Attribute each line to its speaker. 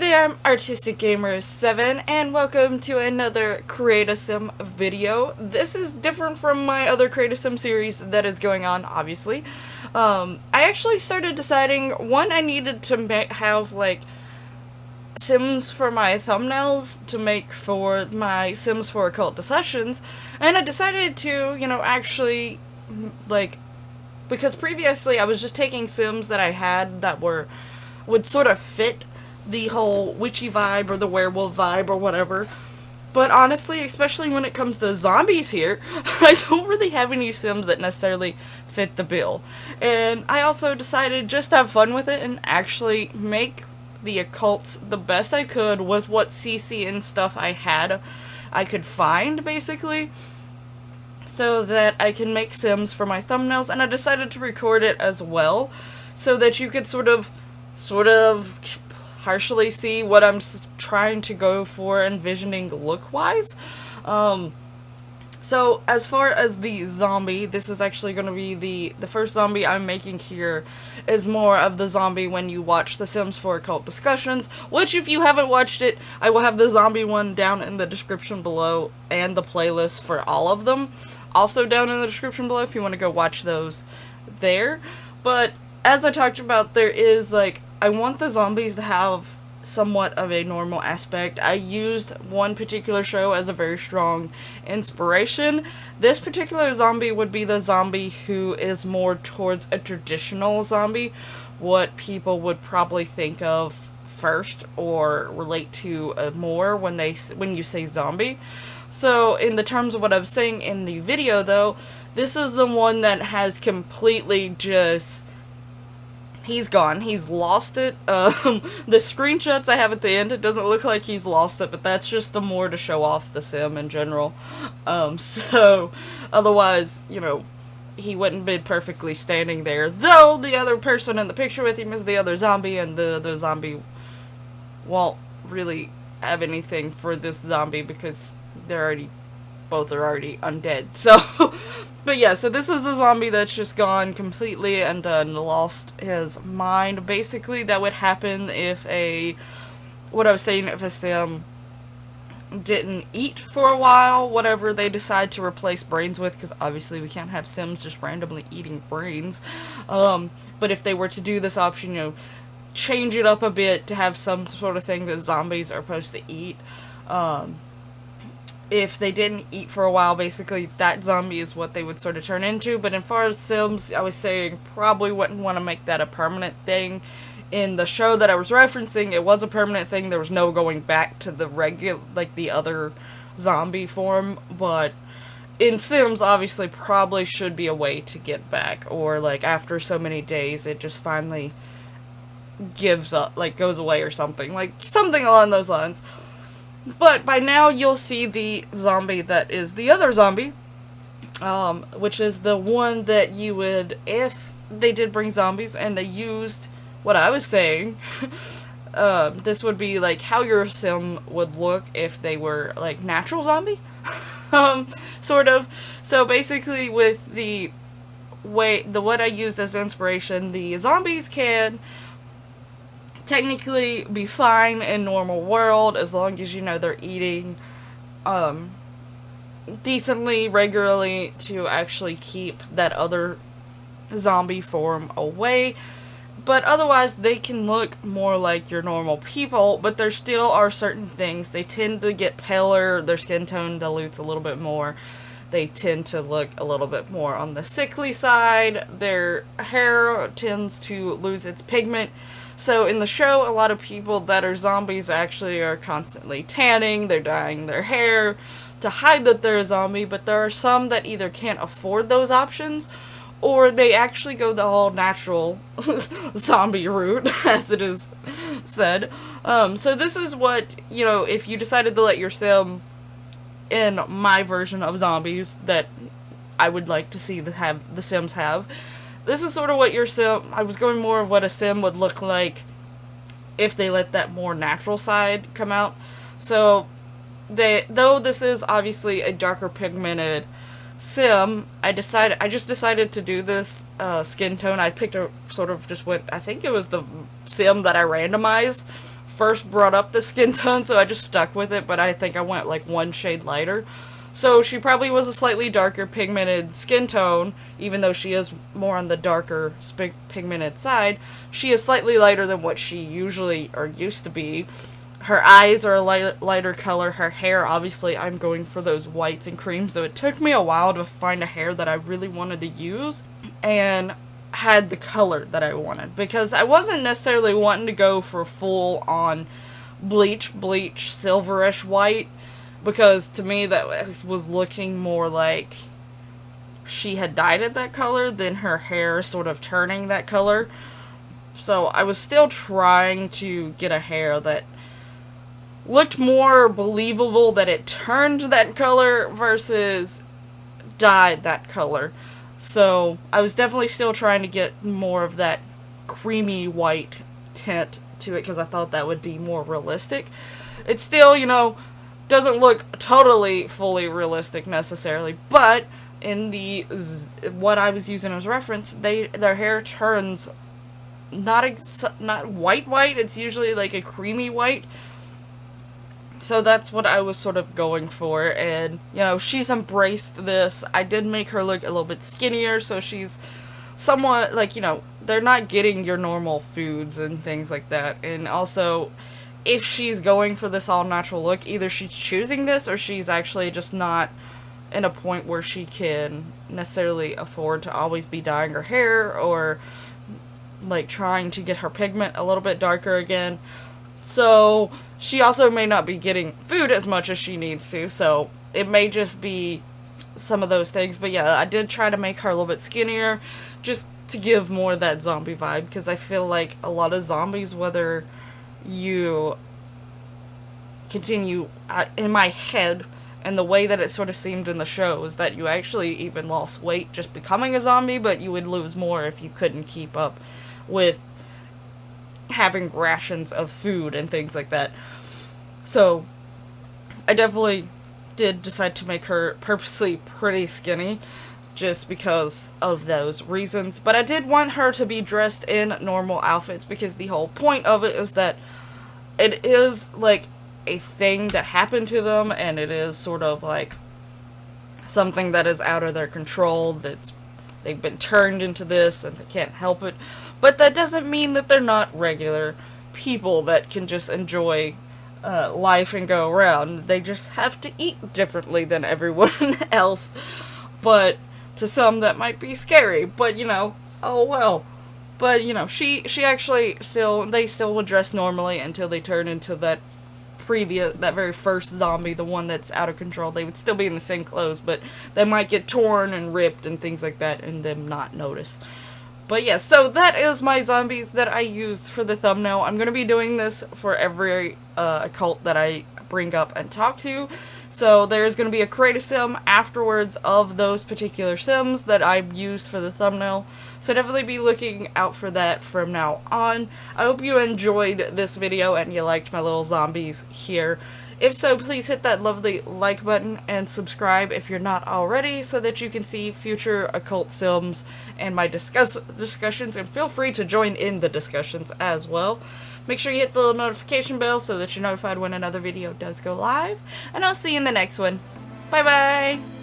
Speaker 1: there, I'm Artistic Gamer 7 and welcome to another Create a Sim video. This is different from my other Create a Sim series that is going on, obviously. I actually started deciding, one, I needed to have, like, Sims for my thumbnails to make for my Sims for Occult sessions, and I decided to, actually, like, because previously I was just taking Sims that I had that would sort of fit the whole witchy vibe or the werewolf vibe or whatever. But honestly, especially when it comes to zombies here, I don't really have any Sims that necessarily fit the bill. And I also decided just to have fun with it and actually make the occults the best I could with what CC and stuff I could find, basically, so that I can make Sims for my thumbnails. And I decided to record it as well, so that you could sort of partially see what I'm trying to go for envisioning look-wise. So as far as the zombie, this is actually going to be the first zombie I'm making here is more of the zombie when you watch the Sims 4 Occult discussions, which if you haven't watched it, I will have the zombie one down in the description below and the playlist for all of them also down in the description below if you want to go watch those there. But as I talked about, there is, like, I want the zombies to have somewhat of a normal aspect. I used one particular show as a very strong inspiration. This particular zombie would be the zombie who is more towards a traditional zombie, what people would probably think of first or relate to more when you say zombie. So in the terms of what I'm saying in the video, though, this is the one that has completely just... he's gone. He's lost it. The screenshots I have at the end, it doesn't look like he's lost it, but that's just the more to show off the sim in general. So, otherwise, he wouldn't be perfectly standing there. Though, the other person in the picture with him is the other zombie, and the zombie won't really have anything for this zombie because both are already undead. So, but yeah, so this is a zombie that's just gone completely and lost his mind. Basically, that would happen if if a sim didn't eat for a while, whatever they decide to replace brains with, because obviously we can't have Sims just randomly eating brains. But if they were to do this option, change it up a bit to have some sort of thing that zombies are supposed to eat. If they didn't eat for a while, basically, that zombie is what they would sort of turn into. But as far as Sims, I was saying, probably wouldn't want to make that a permanent thing. In the show that I was referencing, it was a permanent thing. There was no going back to the the other zombie form. But in Sims, obviously, probably should be a way to get back. Or, like, after so many days, it just finally gives up, like, goes away or something. Like, something along those lines. But by now you'll see the zombie that is the other zombie, which is the one that you would, if they did bring zombies and they used what I was saying, this would be like how your sim would look if they were like natural zombie, sort of. So basically with what I used as inspiration, the zombies can technically be fine in normal world as long as they're eating decently, regularly, to actually keep that other zombie form away. But otherwise they can look more like your normal people, but there still are certain things. They tend to get paler, their skin tone dilutes a little bit more, they tend to look a little bit more on the sickly side, their hair tends to lose its pigment. So in the show, a lot of people that are zombies actually are constantly tanning, they're dyeing their hair to hide that they're a zombie, but there are some that either can't afford those options, or they actually go the whole natural zombie route, as it is said. So this is what, if you decided to let your sim in my version of zombies that I would like to see the Sims have, this is sort of what your sim... I was going more of what a sim would look like if they let that more natural side come out. So, though this is obviously a darker pigmented sim, I just decided to do this skin tone. I picked a sort of just what I think it was the sim that I randomized first brought up the skin tone, so I just stuck with it, but I think I went like one shade lighter. So she probably was a slightly darker pigmented skin tone, even though she is more on the darker pigmented side. She is slightly lighter than what she usually or used to be. Her eyes are a lighter color. Her hair, obviously, I'm going for those whites and creams, so it took me a while to find a hair that I really wanted to use and had the color that I wanted, because I wasn't necessarily wanting to go for full on bleach silverish white, because to me that was looking more like she had dyed it that color than her hair sort of turning that color. So I was still trying to get a hair that looked more believable that it turned that color versus dyed that color. So I was definitely still trying to get more of that creamy white tint to it, because I thought that would be more realistic. It still, you know, doesn't look totally fully realistic necessarily, but in the what I was using as reference, their hair turns not white, it's usually like a creamy white. So that's what I was sort of going for, and, you know, she's embraced this. I did make her look a little bit skinnier, so she's somewhat, like, you know, they're not getting your normal foods and things like that. And also, if she's going for this all-natural look, either she's choosing this, or she's actually just not in a point where she can necessarily afford to always be dyeing her hair, or, like, trying to get her pigment a little bit darker again. So she also may not be getting food as much as she needs to, so it may just be some of those things. But yeah, I did try to make her a little bit skinnier, just to give more of that zombie vibe, because I feel like a lot of zombies, whether you continue, in my head, and the way that it sort of seemed in the show, is that you actually even lost weight just becoming a zombie, but you would lose more if you couldn't keep up with having rations of food and things like that. So I definitely did decide to make her purposely pretty skinny, just because of those reasons. But I did want her to be dressed in normal outfits, because the whole point of it is that it is like a thing that happened to them, and it is sort of like something that is out of their control, that's they've been turned into this and they can't help it. But that doesn't mean that they're not regular people that can just enjoy life and go around. They just have to eat differently than everyone else. But to some that might be scary. But, you know, oh well. But, you know, she actually they still would dress normally until they turn into that very first zombie, the one that's out of control. They would still be in the same clothes, but they might get torn and ripped and things like that, and them not notice. But yeah, so that is my zombies that I used for the thumbnail. I'm going to be doing this for every occult that I bring up and talk to. So there's going to be a creative sim afterwards of those particular sims that I used for the thumbnail. So definitely be looking out for that from now on. I hope you enjoyed this video and you liked my little zombies here. If so, please hit that lovely like button and subscribe if you're not already, so that you can see future occult sims and my discussions, and feel free to join in the discussions as well. Make sure you hit the little notification bell so that you're notified when another video does go live, and I'll see you in the next one. Bye bye!